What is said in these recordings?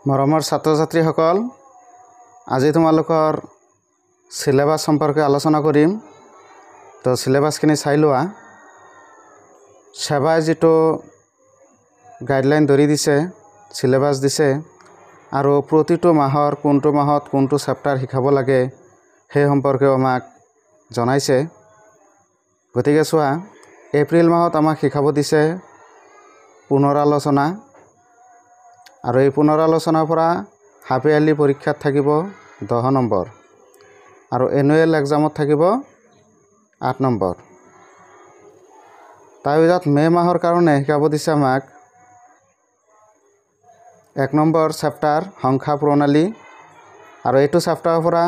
মৰমৰ ছাত্ৰ-ছাত্ৰীসকল, আজি তোমালোকৰ সিলেবাস সম্পৰ্কে আলোচনা কৰিম। তো সিলেবাসখিনি চাই লোৱা। সেৱাই যেটো গাইডলাইন ধৰি দিছে, সিলেবাস দিছে আৰু প্ৰতিটো মাহৰ কোনটো মাহত কোনটো চেপ্টাৰ শিকাব লাগে সেই সম্পৰ্কে আমাক জনাইছে। গতিকে চোৱা, এপ্ৰিল মাহত আমাক শিকাব দিছে পুনৰালোচনা আৰু এই পুনৰালোচনাৰ পৰা হাফ ইয়াৰলি পৰীক্ষাত থাকিব 10 নম্বৰ আৰু এনুৱেল এক্সামত থাকিব 8 নম্বৰ। তাৰপিছত মে মাহৰ কাৰণে শিকাব দিছে আমাক 1 নম্বৰ চেপ্টাৰ সংখ্যা প্ৰণালী আৰু এইটো চেপ্টাৰৰ পৰা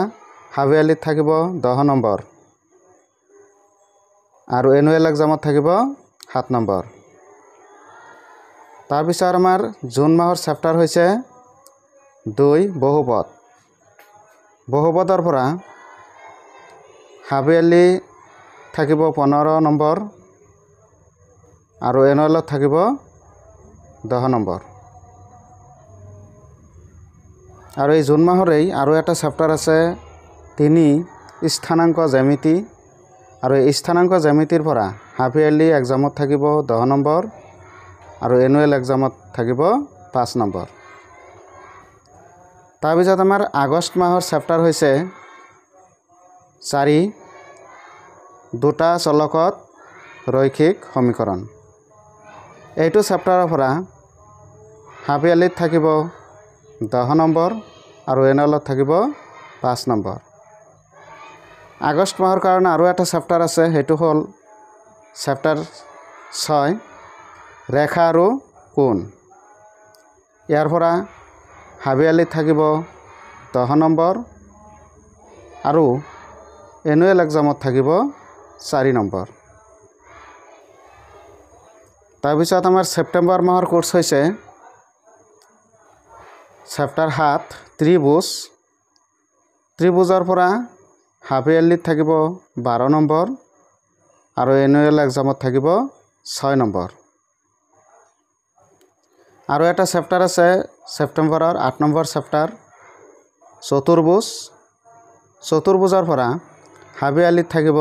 হাফ ইয়াৰলিত থাকিব 10 নম্বৰ আৰু এনুৱেল এক্সামত থাকিব 7 নম্বৰ। তাৰপিছত আমাৰ জুন মাহৰ চেপ্টাৰ হৈছে 2 বহুপদ। বহুপদৰ পৰা হাফ ইয়াৰলি থাকিব 15 নম্বৰ আৰু এনুৱেলত থাকিব 10 নম্বৰ। আৰু এই জুন মাহৰেই আৰু এটা চেপ্টাৰ আছে 3 স্থানাংক জ্যামিতি আৰু এই স্থানাংক জ্যামিতিৰ পৰা হাফ ইয়াৰলি এক্সামত থাকিব 10 নম্বৰ আৰু এনুৱেল এক্সামত থাকিব 5 নম্বৰ। তাৰপিছত আমাৰ আগষ্ট মাহৰ চেপ্টাৰ হৈছে 4 দুটা চলকত ৰৈখিক সমীকৰণ। এইটো চেপ্টাৰৰ পৰা হাফ ইয়াৰলিত থাকিব 10 নম্বৰ আৰু এনুৱেলত থাকিব 5 নম্বৰ। আগষ্ট মাহৰ কাৰণে আৰু এটা চেপ্টাৰ আছে, সেইটো হ'ল চেপ্টাৰ 6 ৰেখা আৰু কোণ। ইয়াৰ পৰা হাফ ইয়াৰলিত থাকিব 10 নম্বৰ আৰু এনুৱেল এক্সামত থাকিব 4 নম্বৰ। তাৰপিছত আমাৰ ছেপ্টেম্বৰ মাহৰ কোৰ্স হৈছে চেপ্টাৰ 7 ত্ৰিভুজ। ত্ৰিভুজৰ পৰা হাফ ইয়াৰলিত থাকিব 12 নম্বৰ আৰু এনুৱেল এক্সামত থাকিব 6 নম্বৰ। আৰু এটা চেপ্টাৰ আছে ছেপ্টেম্বৰৰ 8 নম্বৰ চেপ্টাৰ চতুৰ্ভুজ। চতুৰ্ভুজৰ পৰা হাফ ইয়াৰলিত থাকিব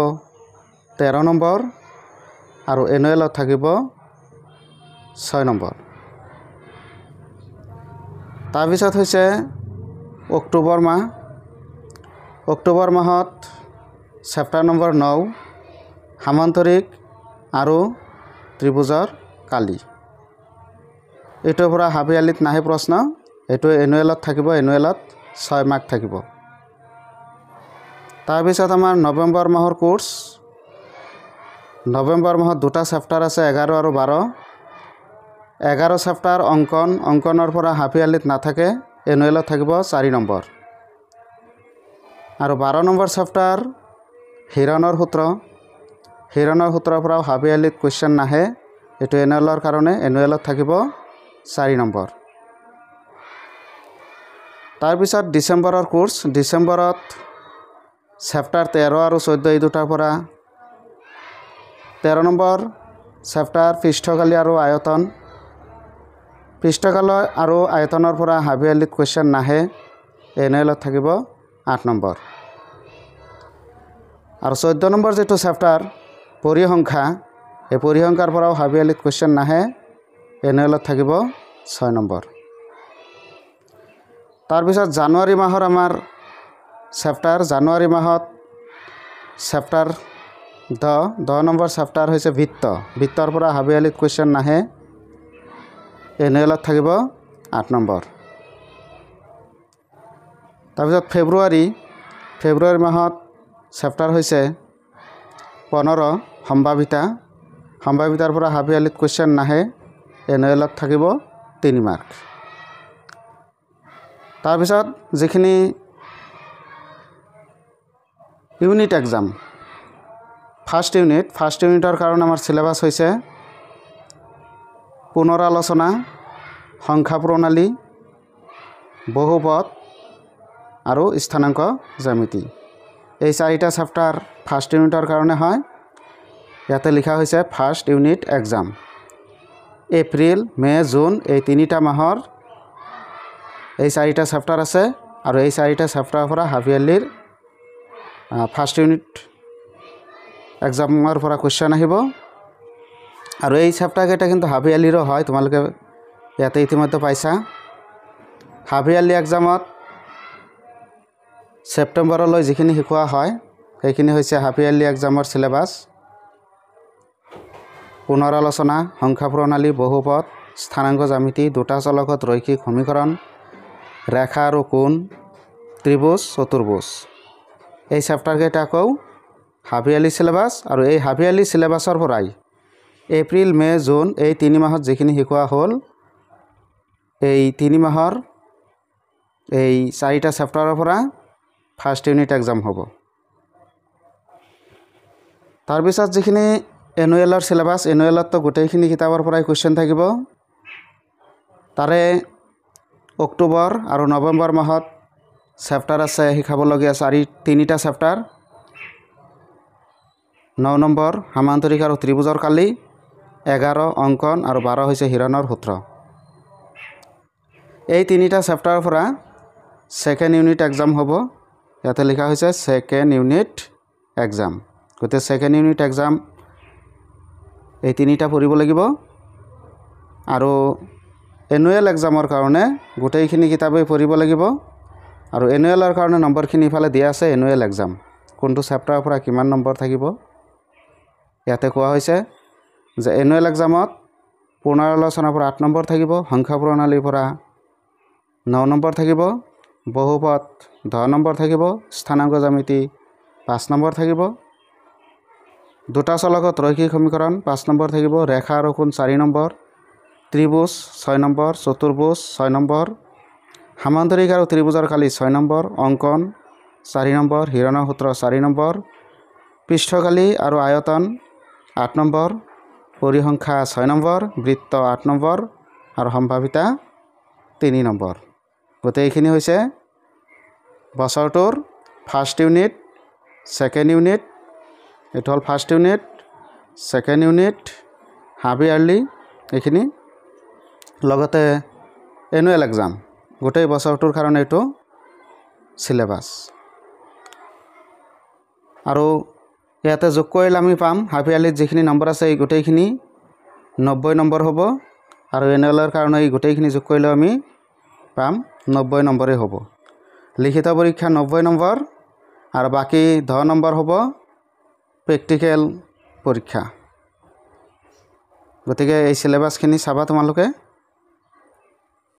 13 নম্বৰ আৰু এনুৱেলত থাকিব 6 নম্বৰ। তাৰপিছত হৈছে অক্টোবৰ মাহ। অক্টোবৰ মাহত চেপ্টাৰ নম্বৰ 9 সামান্তৰিক আৰু ত্ৰিভুজৰ কালি। এইটোৰ পৰা হাফ ইয়াৰলিত নাহে প্ৰশ্ন, এইটো এনুৱেলত থাকিব, এনুৱেলত 6 মাৰ্ক থাকিব। তাৰপিছত আমাৰ নৱেম্বৰ মাহৰ কোৰ্স। নৱেম্বৰ মাহত দুটা চেপ্টাৰ আছে 11 আৰু 12। 11 চেপ্টাৰ অংকন। অংকনৰ পৰা হাফ ইয়াৰলিত নাথাকে, এনুৱেলত থাকিব 4 নম্বৰ আৰু 12 নম্বৰ চেপ্টাৰ হিৰণৰ সূত্ৰ। হিৰণৰ সূত্ৰৰ পৰাও হাফ ইয়াৰলিত কুৱেশ্যন নাহে, এইটো এনুৱেলৰ কাৰণে এনুৱেলত থাকিব 4 নম্বৰ। তাৰপিছত ডিচেম্বৰৰ কোৰ্স। ডিচেম্বৰত চেপ্টাৰ 13 আৰু 14 এই দুটাৰ পৰা 13 নম্বৰ চেপ্টাৰ পৃষ্ঠকালি আৰু আয়তন। পৃষ্ঠকালি আৰু আয়তনৰ পৰা হাফ ইয়াৰলিত কুৱেশ্যন নাহে, এনুৱেলত থাকিব 8 নম্বৰ আৰু 14 নম্বৰ যেটো চেপ্টাৰ পৰিসংখ্যা, এই পৰিসংখ্যাৰ পৰাও হাফ ইয়াৰলিত কুৱেশ্যন নাহে, এনুৱেলত থাকিব 6 নম্বৰ। তাৰপিছত জানুৱাৰী মাহৰ আমাৰ চেপ্টাৰ। জানুৱাৰী মাহত চেপ্টাৰ 10 নম্বৰ চেপ্টাৰ হৈছে বৃত্ত। বৃত্তৰ পৰা হাফ ইয়াৰলিত কুৱেশ্যন নাহে, এনুৱেলত থাকিব 8 নম্বৰ। তাৰপিছত ফেব্ৰুৱাৰী মাহত চেপ্টাৰ হৈছে 15 সম্ভাৱিতা। সম্ভাৱিতাৰ পৰা হাফ ইয়াৰলিত কুৱেশ্যন নাহে, এনুৱেলত থাকিব 3 মাৰ্ক। তাৰপিছত যিখিনি ইউনিট এক্সাম, ফাৰ্ষ্ট ইউনিটৰ কাৰণে আমাৰ সিলেবাস হৈছে পুনৰালোচনা, সংখ্যা প্ৰণালী, বহুপদ আৰু স্থানাংক জ্যামিতি। এই 4টা চেপ্টাৰ ফাৰ্ষ্ট ইউনিটৰ কাৰণে হয়। ইয়াতে লিখা হৈছে ফাৰ্ষ্ট ইউনিট এক্সাম। এপ্ৰিল, মে, জুন এই 3টা মাহৰ এই 4টা চেপ্টাৰ আছে আৰু এই 4টা চেপ্টাৰৰ পৰা হাফ ইয়াৰলিৰ ফাৰ্ষ্ট ইউনিট এক্সামৰ পৰা কোৱেশ্চন আহিব আৰু এই চেপ্টাৰকেইটা কিন্তু হাফ ইয়াৰলিৰো হয় তোমালোকে ইয়াতে ইতিমধ্যে পাইছা হাফ ইয়াৰলি এক্সামত ছেপ্টেম্বৰলৈ যিখিনি শিকোৱা হয় সেইখিনি হৈছে হাফ ইয়াৰলি এক্সামৰ সিলেবাস পুনৰালোচনা সংখ্যা প্ৰণালী বহুপদ স্থানাংক জ্যামিতি দুটা চলকত ৰৈখিক সমীকৰণ ৰেখা আৰু কোণ ত্ৰিভুজ চতুৰ্ভুজ এই চেপ্টাৰকেইটা আকৌ হাফ ইয়াৰলি সিলেবাস আৰু এই হাফ ইয়াৰলি সিলেবাসৰ পৰাই এপ্ৰিল মে জুন এই 3 মাহত যিখিনি শিকোৱা হ'ল এই 3 মাহৰ এই 4টা চেপ্টাৰৰ পৰা ফাৰ্ষ্ট ইউনিট এক্সাম হ'ব তাৰ পিছত যিখিনি এনুৱেলৰ সিলেবাস এনুৱেলতো গোটেইখিনি কিতাপৰ পৰাই কোৱেশ্চন থাকিব তাৰে অক্টোবৰ আৰু নৱেম্বৰ মাহত চেপ্টাৰ আছে শিকাবলগীয়া 3টা চেপ্টাৰ 9 নম্বৰ সামান্তৰিক আৰু ত্ৰিভুজৰ কালি 11 অংকন আৰু 12 হৈছে হিৰণৰ সূত্ৰ এই 3টা চেপ্টাৰৰ পৰা সেকেন্ড ইউনিট এক্সাম হ'ব ইয়াতে লিখা হৈছে সেকেন্ড ইউনিট এক্সাম গতে সেকেন্ড ইউনিট এক্সাম এই 3টা পঢ়িব লাগিব আৰু এনুৱেল এক্সামৰ কাৰণে গোটেইখিনি কিতাপেই পঢ়িব লাগিব আৰু এনুৱেলৰ কাৰণে নম্বৰখিনি ইফালে দিয়া আছে এনুৱেল এক্সাম কোনটো চেপ্টাৰৰ পৰা কিমান নম্বৰ থাকিব ইয়াতে কোৱা হৈছে যে এনুৱেল এক্সামত পুনৰালোচনাৰ পৰা 8 নম্বৰ থাকিব সংখ্যা প্ৰণালীৰ পৰা 9 নম্বৰ থাকিব বহুপদ 10 নম্বৰ থাকিব স্থানাংক জ্যামিতি 5 নম্বৰ থাকিব দুটা চলকত ৰৈখিক সমীকৰণ 5 নম্বৰ থাকিব ৰেখা আৰু কোণ 4 নম্বৰ ত্ৰিভুজ 6 নম্বৰ চতুৰ্ভুজ 6 নম্বৰ সামান্তৰিক আৰু ত্ৰিভুজৰ কালি 6 নম্বৰ অংকন 4 নম্বৰ হিৰণৰ সূত্ৰ 4 নম্বৰ পৃষ্ঠকালি আৰু আয়তন 8 নম্বৰ পৰিসংখ্যা 6 নম্বৰ বৃত্ত 8 নম্বৰ আৰু সম্ভাৱিতা 3 নম্বৰ গোটেইখিনি হৈছে বছৰটোৰ ফাৰ্ষ্ট ইউনিট সেকেন্ড ইউনিট এটা হল first unit second unit half yearly এইখিনি লগতে এনুৱেল এক্সাম গোটেই বছৰটোৰ কাৰণে এটো সিলেবাস আৰু ইয়াতে যোগ কৰিলে আমি পাম হাফ ইয়াৰলিত যিখিনি নম্বৰ আছে এই গোটেইখিনি 90 নম্বৰ হ'ব আৰু এনুৱেলৰ কাৰণে এই গোটেইখিনি যোগ কৰিলে আমি পাম 90 নম্বৰে হ'ব লিখিত পৰীক্ষা 90 নম্বৰ আৰু বাকি 10 নম্বৰ হ'ব প্ৰেক্টিকেল পৰীক্ষা গতিকে এই সিলেবাসখিনি চাবা তোমালোকে